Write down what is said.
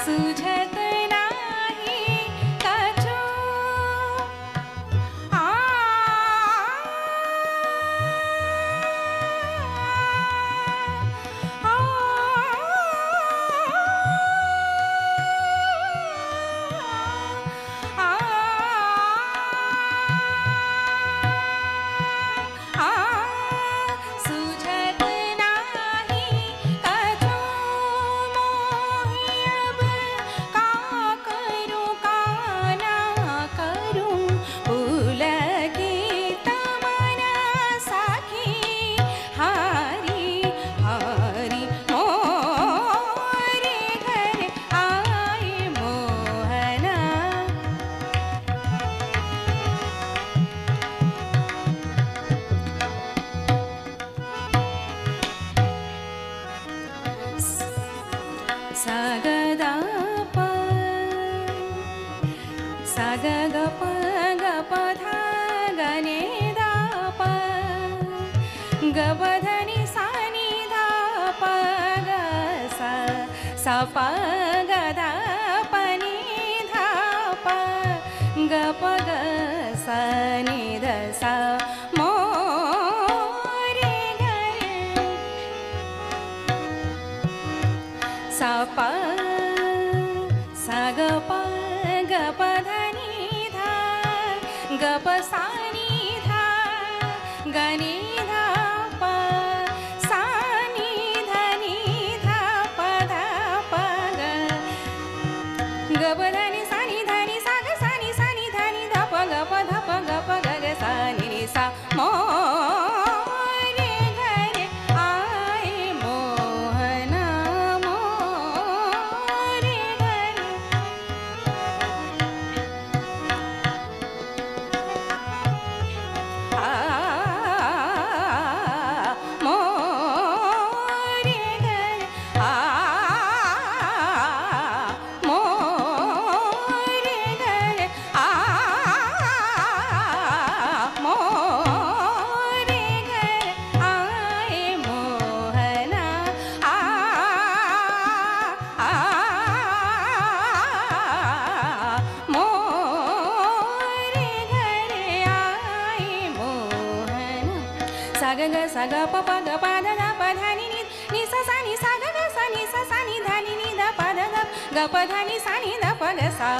सुझत नाही कछु आ सुझत नाही कछु मोहि अब का करूं का ना करूं पुलकित मन सखी हारी हारी मोरे घर आए मोहना सगदा प सग ग प धा गने दा प ग प ध नि सा नि धा प ग सा सा प ग धा प नि धा प ग प ग सा नि ध सा मोरे घर सा प सा ग प ध नि धा ग प सा नि धा ग नि धा प सा नि ध नि धा प धा प ग ग प ध नि सा नि ध नि सा ग सा नि ध नि ध प ग प ध प ग प ग ग सा नि सा मोरे घर आए मोहना मोरे घर मोरे घर मोरे घर मोरे घर आए मोहना मोरे घर आए मोहना सा ग ग सा ग प प ग प ध ध प ध नि नि नि सा सा नि सा ग ग सा नि ध नि नि ध प ध ध ग प ध नि सा नि ध प ग सा